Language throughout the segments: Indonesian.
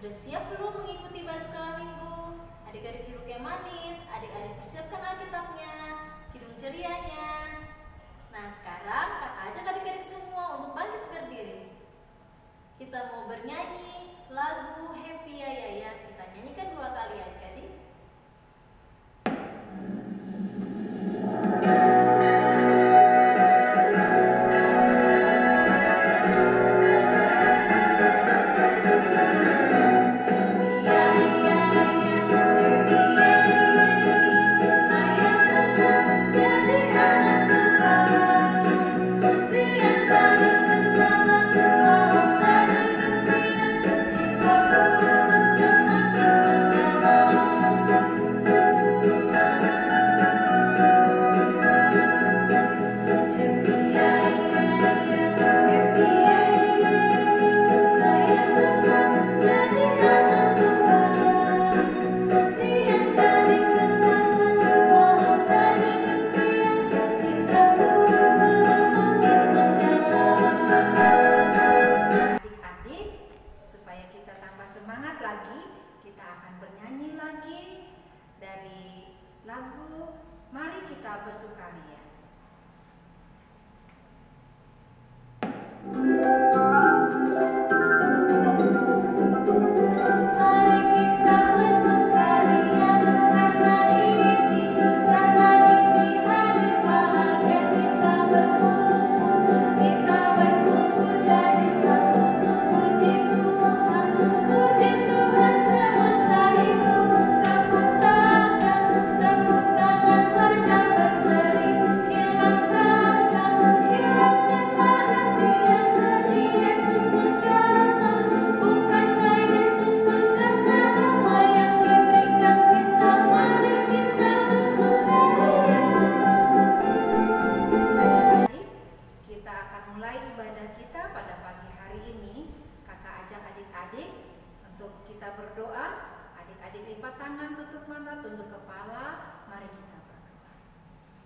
sudah siap belum mengikuti baris sekolah minggu? Adik-adik duduk yang manis, adik-adik persiapkan Alkitabnya, kidung cerianya. Nah sekarang kakak ajak adik-adik semua untuk bangkit berdiri. Kita mau bernyanyi lagu Happy Ya Ya Ya. Kita nyanyikan 2 kali adik-adik.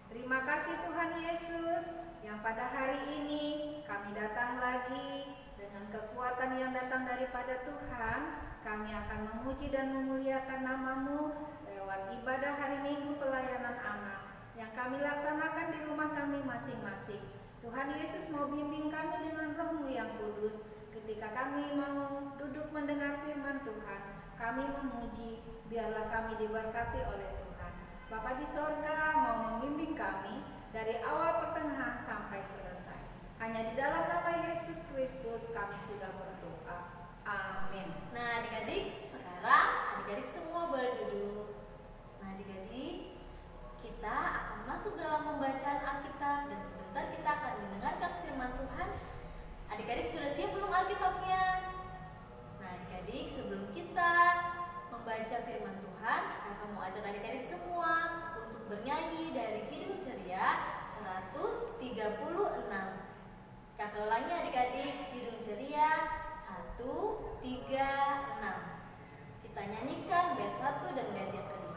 Terima kasih Tuhan Yesus yang pada hari ini kami datang lagi dengan kekuatan yang datang daripada Tuhan. Kami akan memuji dan memuliakan nama-Mu lewat ibadah hari Minggu pelayanan anak yang kami laksanakan di rumah kami masing-masing. Tuhan Yesus mau bimbing kami dengan Roh-Mu yang kudus ketika kami mau duduk mendengar firman Tuhan. Kami memuji, biarlah kami diberkati oleh Tuhan. Bapa di sorga mau membimbing kami dari awal pertengahan sampai selesai. Hanya di dalam nama Yesus Kristus kami sudah berdoa. Amin. Nah adik-adik, sekarang adik-adik semua boleh duduk. Nah adik-adik, kita akan masuk dalam pembacaan Alkitab dan sebentar kita akan mendengarkan firman Tuhan. Adik-adik sudah siap belum Alkitabnya? Nah adik-adik, sebelum kita membaca firman Tuhan, kakak mau ajak adik-adik semua untuk bernyanyi dari Kidung Ceria 136. Kakak ulangi adik-adik, Kidung Ceria 136. Kita nyanyikan bait 1 dan bait yang kedua.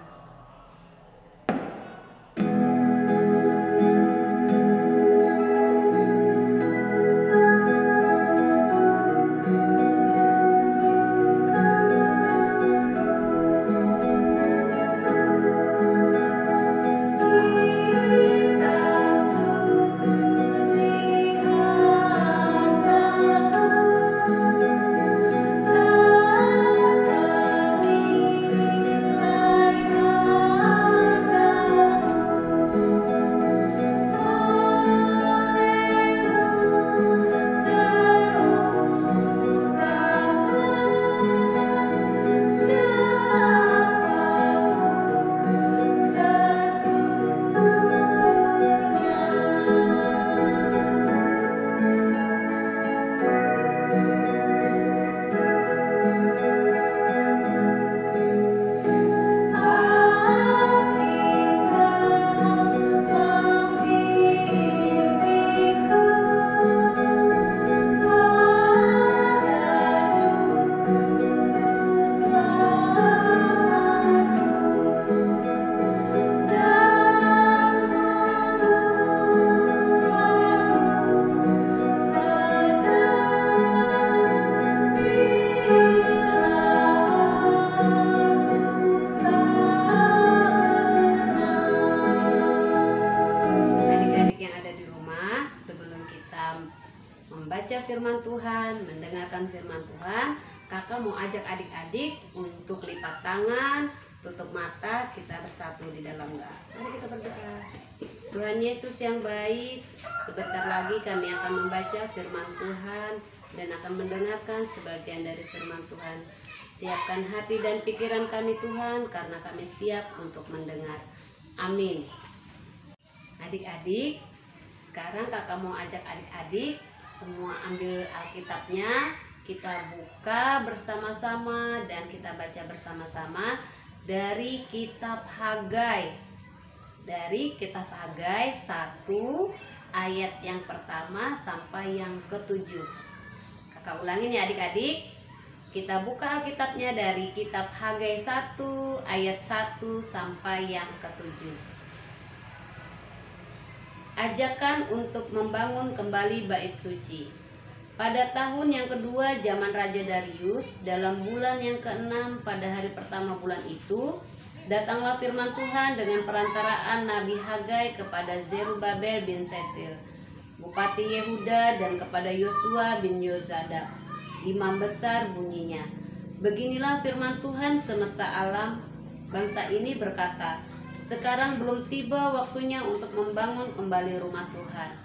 Bye. firman Tuhan, mendengarkan firman Tuhan, kakak mau ajak adik-adik untuk lipat tangan, tutup mata, kita bersatu di dalam doa. Mari kita berdoa. Tuhan Yesus yang baik, sebentar lagi kami akan membaca firman Tuhan dan akan mendengarkan sebagian dari firman Tuhan. Siapkan hati dan pikiran kami Tuhan, karena kami siap untuk mendengar. Amin. Adik-adik, sekarang kakak mau ajak adik-adik semua ambil Alkitabnya, kita buka bersama-sama dan kita baca bersama-sama dari kitab Hagai. Dari kitab Hagai 1 ayat yang pertama sampai yang ke-7. Kakak ulangin ya adik-adik. Kita buka Alkitabnya dari kitab Hagai 1 ayat 1 sampai yang ke-7. Ajakan untuk membangun kembali bait suci. Pada tahun yang kedua zaman Raja Darius, dalam bulan yang ke-6 pada hari pertama bulan itu, datanglah firman Tuhan dengan perantaraan Nabi Hagai kepada Zerubabel bin Setir, Bupati Yehuda, dan kepada Yosua bin Yozadak, imam besar, bunyinya. Beginilah firman Tuhan semesta alam, bangsa ini berkata, sekarang belum tiba waktunya untuk membangun kembali rumah Tuhan.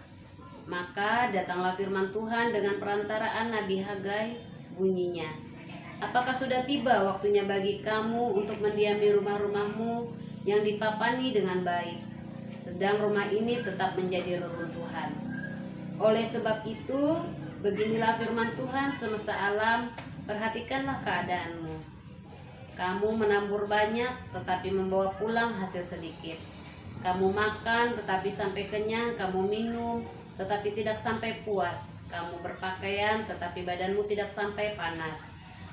Maka datanglah firman Tuhan dengan perantaraan Nabi Hagai, bunyinya, apakah sudah tiba waktunya bagi kamu untuk mendiami rumah-rumahmu yang dipapani dengan baik, sedang rumah ini tetap menjadi reruntuhan. Oleh sebab itu, beginilah firman Tuhan semesta alam, perhatikanlah keadaanmu. Kamu menabur banyak, tetapi membawa pulang hasil sedikit. Kamu makan, tetapi sampai kenyang. Kamu minum, tetapi tidak sampai puas. Kamu berpakaian, tetapi badanmu tidak sampai panas.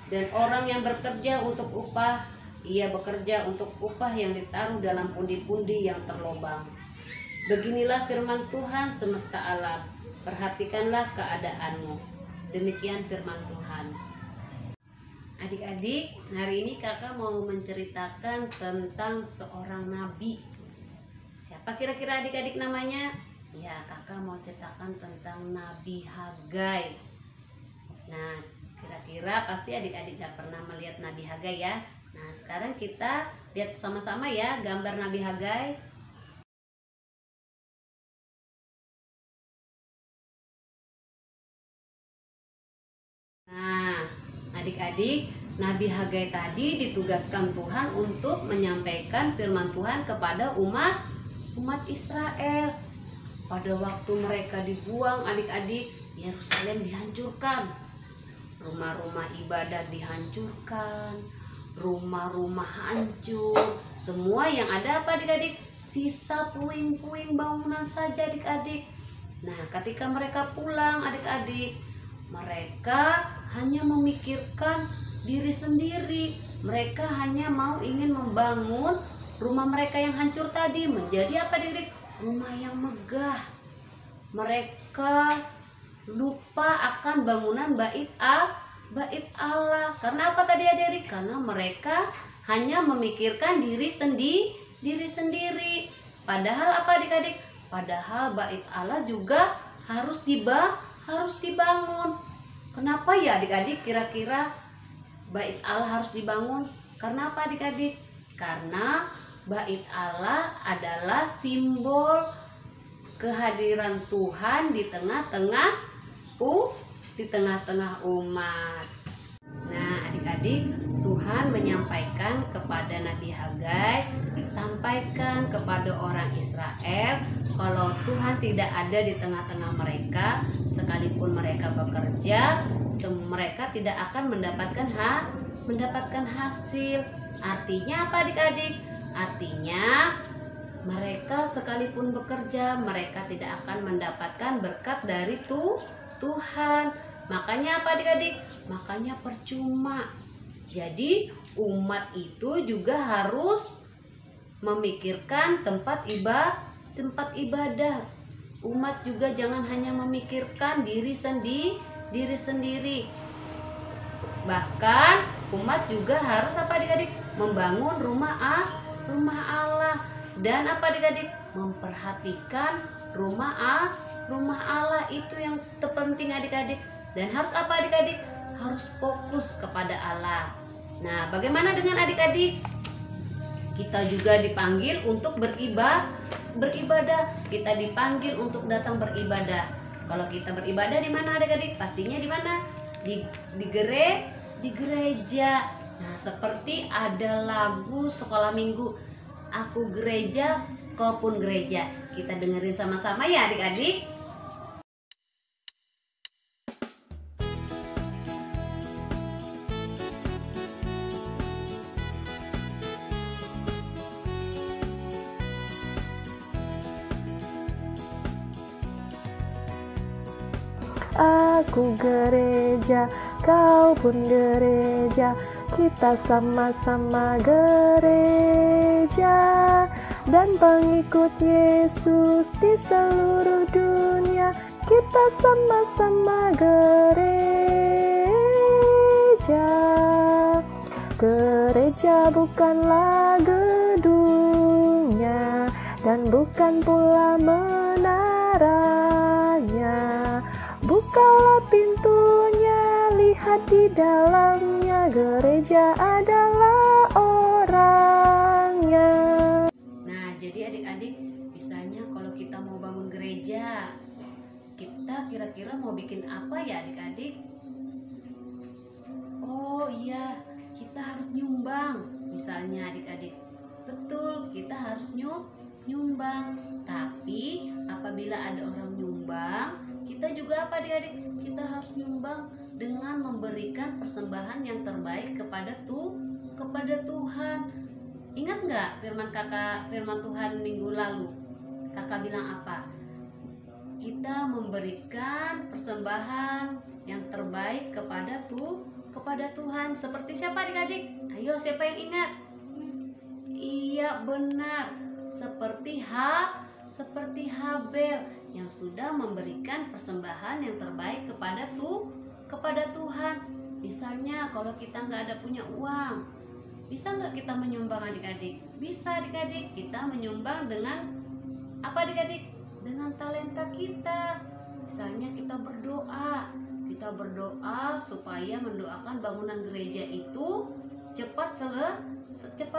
Dan orang yang bekerja untuk upah, ia bekerja untuk upah yang ditaruh dalam pundi-pundi yang terlobang. Beginilah firman Tuhan semesta alam, perhatikanlah keadaanmu. Demikian firman Tuhan. Adik-adik, hari ini kakak mau menceritakan tentang seorang nabi. Siapa kira-kira adik-adik namanya? Ya, kakak mau ceritakan tentang Nabi Hagai. Nah, kira-kira pasti adik-adik gak pernah melihat Nabi Hagai ya. Nah, sekarang kita lihat sama-sama ya gambar Nabi Hagai. Nah, adik-adik, Nabi Hagai tadi ditugaskan Tuhan untuk menyampaikan firman Tuhan kepada umat Israel. Pada waktu mereka dibuang, adik-adik, Yerusalem dihancurkan. Rumah-rumah ibadah dihancurkan, rumah-rumah hancur. Semua yang ada apa adik-adik? Sisa puing-puing bangunan saja adik-adik. Nah, ketika mereka pulang adik-adik, mereka hanya memikirkan diri sendiri. Mereka hanya ingin membangun rumah mereka yang hancur tadi menjadi apa adik-adik? Rumah yang megah. Mereka lupa akan bangunan bait Allah. Karena apa tadi adik-adik? Karena mereka hanya memikirkan diri sendiri. Padahal apa adik-adik? Padahal bait Allah juga harus dibangun. Kenapa ya adik-adik kira-kira bait Allah harus dibangun? Karena apa adik-adik? Karena bait Allah adalah simbol kehadiran Tuhan di tengah-tengah umat. Nah, adik-adik, Tuhan menyampaikan kepada Nabi Hagai, sampaikan kepada orang Israel kalau Tuhan tidak ada di tengah-tengah mereka, sekalipun mereka bekerja, mereka tidak akan mendapatkan hasil. Artinya apa adik-adik? Artinya mereka sekalipun bekerja, mereka tidak akan mendapatkan berkat dari Tuhan. Makanya apa adik-adik? Makanya percuma. Jadi umat itu juga harus memikirkan tempat ibadah. Umat juga jangan hanya memikirkan diri sendiri. Bahkan umat juga harus apa adik-adik? Membangun rumah Allah. Dan apa adik-adik? Memperhatikan rumah Allah, itu yang terpenting adik-adik. Dan harus apa adik-adik? Harus fokus kepada Allah. Nah, bagaimana dengan adik-adik? Kita juga dipanggil untuk beribadah. Kita dipanggil untuk datang beribadah. Kalau kita beribadah di mana adik-adik? Pastinya di mana? Di gereja. Nah, seperti ada lagu sekolah minggu, aku gereja, kau pun gereja. Kita dengerin sama-sama ya adik-adik. Aku gereja, kau pun gereja, kita sama-sama gereja. Dan pengikut Yesus di seluruh dunia, kita sama-sama gereja. Gereja bukanlah gedungnya, dan bukan pula menaranya. Bukalah pintunya, lihat di dalamnya, gereja adalah orangnya. Nah, jadi adik-adik, misalnya kalau kita mau bangun gereja, kita kira-kira mau bikin apa ya adik-adik? Oh iya, kita harus nyumbang. Misalnya adik-adik, betul, kita harus nyumbang. Tapi apabila ada orang nyumbang, kita juga apa adik-adik? Kita harus nyumbang dengan memberikan persembahan yang terbaik kepada Tuhan. Ingat nggak firman Tuhan minggu lalu? Kakak bilang apa? Kita memberikan persembahan yang terbaik kepada Tuhan. Seperti siapa adik-adik? Ayo, siapa yang ingat? Iya, benar. Seperti Habel yang sudah memberikan persembahan yang terbaik kepada Tuhan. Misalnya kalau kita nggak ada punya uang, bisa nggak kita menyumbang adik-adik? Bisa adik-adik, kita menyumbang dengan apa adik-adik? Dengan talenta kita. Misalnya kita berdoa supaya mendoakan bangunan gereja itu cepat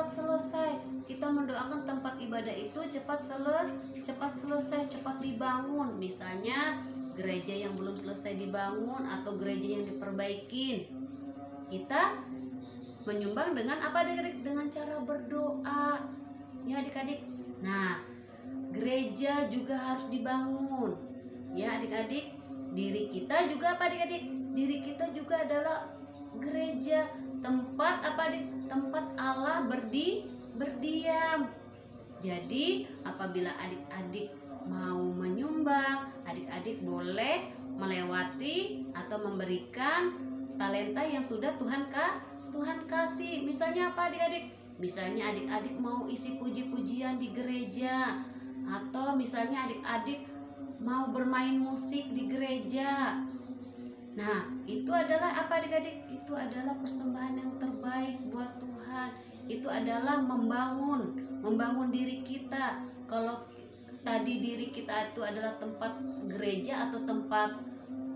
selesai. Kita mendoakan tempat ibadah itu cepat selesai, cepat dibangun. Misalnya gereja yang belum selesai dibangun atau gereja yang diperbaikin, kita menyumbang dengan apa adik-adik? Dengan cara berdoa ya adik-adik. Nah, gereja juga harus dibangun ya adik-adik. Diri kita juga apa adik-adik? Diri kita juga adalah gereja, tempat apa adik? Tempat Allah berdiam. Jadi apabila adik-adik mau menyumbang, adik-adik boleh melewati atau memberikan talenta yang sudah Tuhan kasih. Misalnya apa adik-adik? Misalnya adik-adik mau isi puji-pujian di gereja, atau misalnya adik-adik mau bermain musik di gereja. Nah, itu adalah apa adik-adik? Itu adalah persembahan yang terbaik buat Tuhan. Itu adalah membangun diri kita. Kalau tadi diri kita itu adalah tempat gereja atau tempat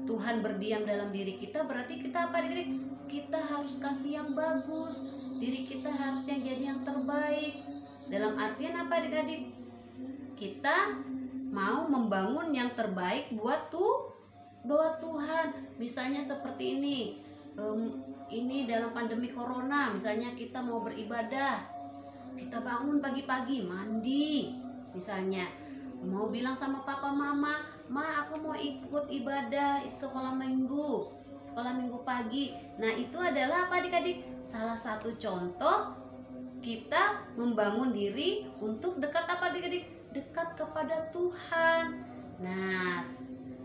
Tuhan berdiam dalam diri kita, berarti kita apa adik-adik? Kita harus kasih yang bagus. Diri kita harusnya jadi yang terbaik. Dalam artian apa adik-adik? Kita mau membangun yang terbaik buat Tuhan. Misalnya seperti ini dalam pandemi corona, misalnya kita mau beribadah, kita bangun pagi-pagi, mandi, misalnya mau bilang sama papa mama, ma aku mau ikut ibadah sekolah minggu pagi. Nah, itu adalah apa adik-adik? Salah satu contoh kita membangun diri untuk dekat apa adik-adik? Dekat kepada Tuhan. Nah,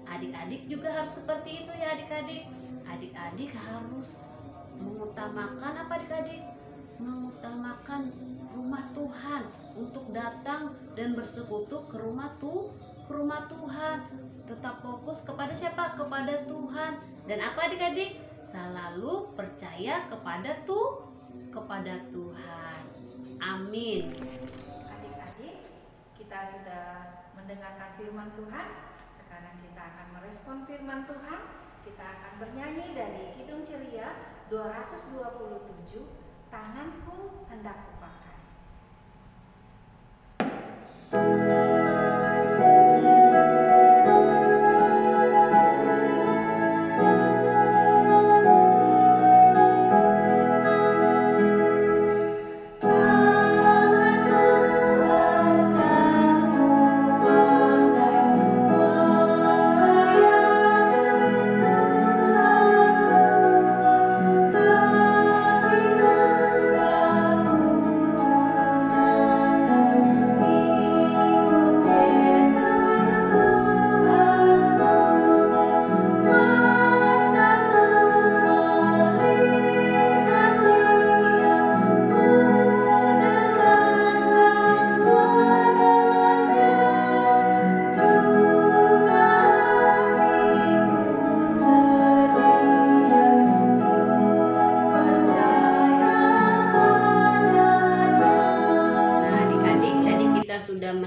adik-adik juga harus seperti itu ya adik-adik. Adik-adik harus mengutamakan apa adik-adik? Mengutamakan rumah Tuhan, untuk datang dan bersekutu ke rumah Tuhan. Tetap fokus kepada siapa? Kepada Tuhan. Dan apa adik-adik? Selalu percaya kepada Tuhan. Amin. Adik-adik, kita sudah mendengarkan firman Tuhan. Sekarang kita akan merespon firman Tuhan. Kita akan bernyanyi dari Kidung Ceria 227, Tanganku Hendak Kupakai.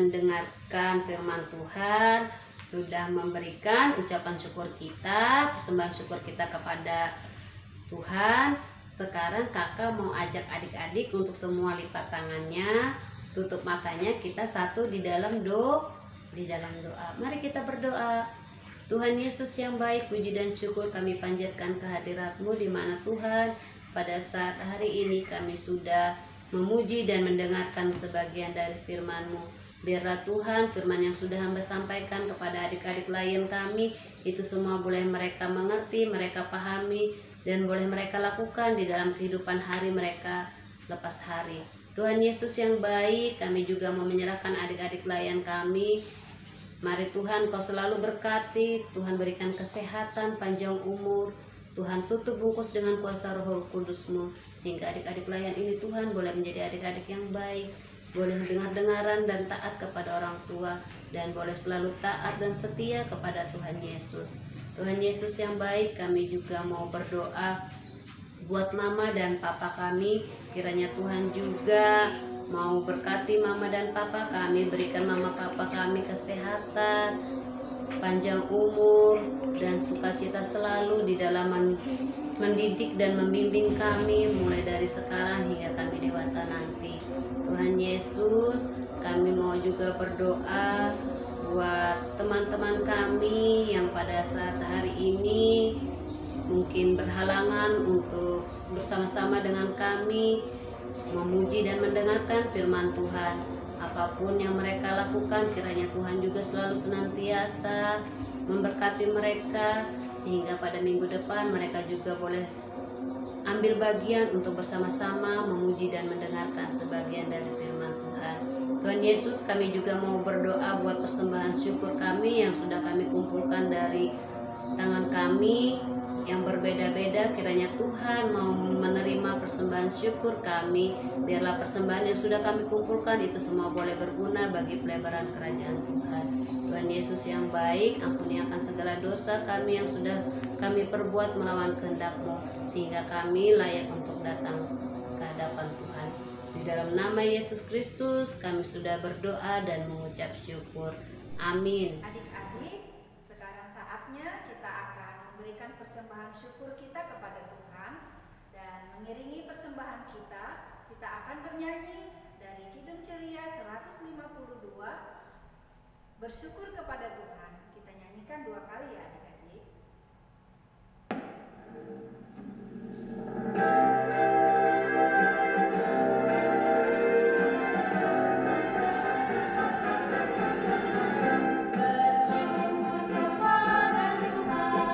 mendengarkan firman Tuhan, sudah memberikan ucapan syukur kita, persembahan syukur kita kepada Tuhan. Sekarang kakak mau ajak adik-adik untuk semua lipat tangannya, tutup matanya, kita satu di dalam doa. Mari kita berdoa. Tuhan Yesus yang baik, puji dan syukur kami panjatkan kehadirat-Mu di mana Tuhan pada saat hari ini kami sudah memuji dan mendengarkan sebagian dari firman-Mu. Biarlah Tuhan firman yang sudah hamba sampaikan kepada adik-adik lain kami, itu semua boleh mereka mengerti, mereka pahami, dan boleh mereka lakukan di dalam kehidupan hari mereka lepas hari. Tuhan Yesus yang baik, kami juga mau menyerahkan adik-adik layan kami. Mari Tuhan Kau selalu berkati, Tuhan berikan kesehatan, panjang umur, Tuhan tutup bungkus dengan kuasa Roh Kudus-Mu, sehingga adik-adik layan ini Tuhan boleh menjadi adik-adik yang baik, boleh dengar-dengaran dan taat kepada orang tua, dan boleh selalu taat dan setia kepada Tuhan Yesus. Tuhan Yesus yang baik, kami juga mau berdoa buat mama dan papa kami. Kiranya Tuhan juga mau berkati mama dan papa kami, berikan mama papa kami kesehatan, panjang umur, dan sukacita selalu di dalam mendidik dan membimbing kami mulai dari sekarang hingga kami dewasa nanti. Tuhan Yesus, kami mau juga berdoa buat teman-teman kami yang pada saat hari ini mungkin berhalangan untuk bersama-sama dengan kami memuji dan mendengarkan firman Tuhan. Apapun yang mereka lakukan, kiranya Tuhan juga selalu senantiasa memberkati mereka, sehingga pada minggu depan mereka juga boleh ambil bagian untuk bersama-sama memuji dan mendengarkan sebagian dari firman Tuhan. Tuhan Yesus, kami juga mau berdoa buat persembahan syukur kami yang sudah kami kumpulkan dari tangan kami yang berbeda-beda. Kiranya Tuhan mau menerima persembahan syukur kami. Biarlah persembahan yang sudah kami kumpulkan itu semua boleh berguna bagi pelebaran kerajaan Tuhan. Tuhan Yesus yang baik, ampuni akan segala dosa kami yang sudah kami perbuat melawan kehendak-Mu, sehingga kami layak untuk datang ke hadapan Tuhan. Di dalam nama Yesus Kristus kami sudah berdoa dan mengucap syukur. Amin. Adik-adik, sekarang saatnya kita akan memberikan persembahan syukur kita kepada Tuhan, dan mengiringi persembahan kita akan bernyanyi dari Kidung Ceria 152, Bersyukur kepada Tuhan. Kita nyanyikan 2 kali ya adik-adik. Bersyukur kepada Tuhan.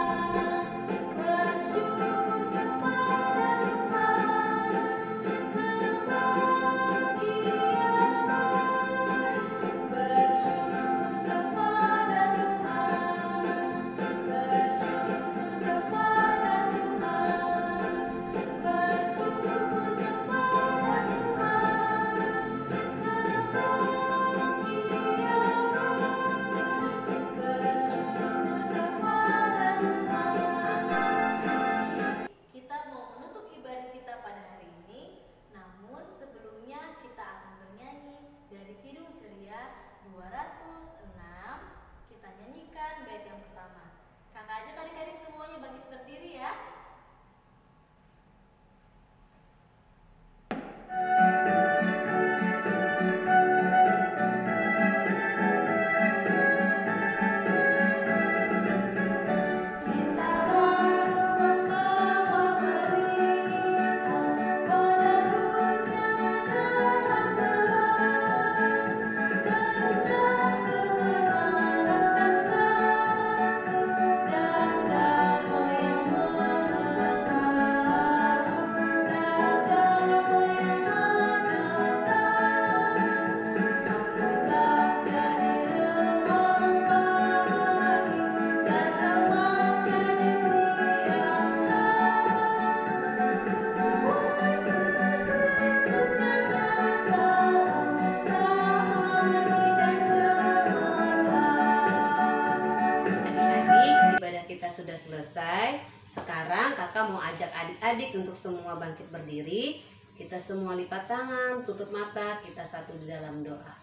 sekarang kakak mau ajak adik-adik untuk semua bangkit berdiri. Kita semua lipat tangan, tutup mata, kita satu di dalam doa.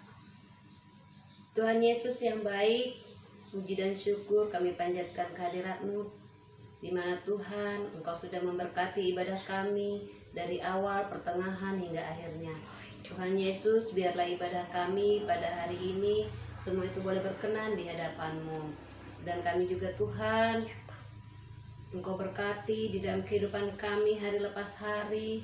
Tuhan Yesus yang baik, puji dan syukur kami panjatkan kehadirat-Mu, di mana Tuhan Engkau sudah memberkati ibadah kami dari awal, pertengahan hingga akhirnya. Tuhan Yesus, biarlah ibadah kami pada hari ini semua itu boleh berkenan di hadapan-Mu. Dan kami juga Tuhan, Engkau berkati di dalam kehidupan kami hari lepas hari,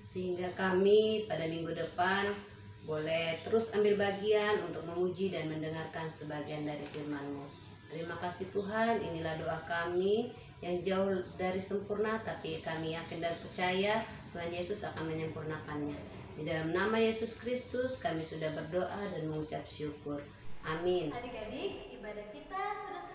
sehingga kami pada minggu depan boleh terus ambil bagian untuk memuji dan mendengarkan sebagian dari firman-Mu. Terima kasih Tuhan, inilah doa kami yang jauh dari sempurna, tapi kami yakin dan percaya Tuhan Yesus akan menyempurnakannya. Di dalam nama Yesus Kristus kami sudah berdoa dan mengucap syukur. Amin. Adik-adik, ibadah kita sudah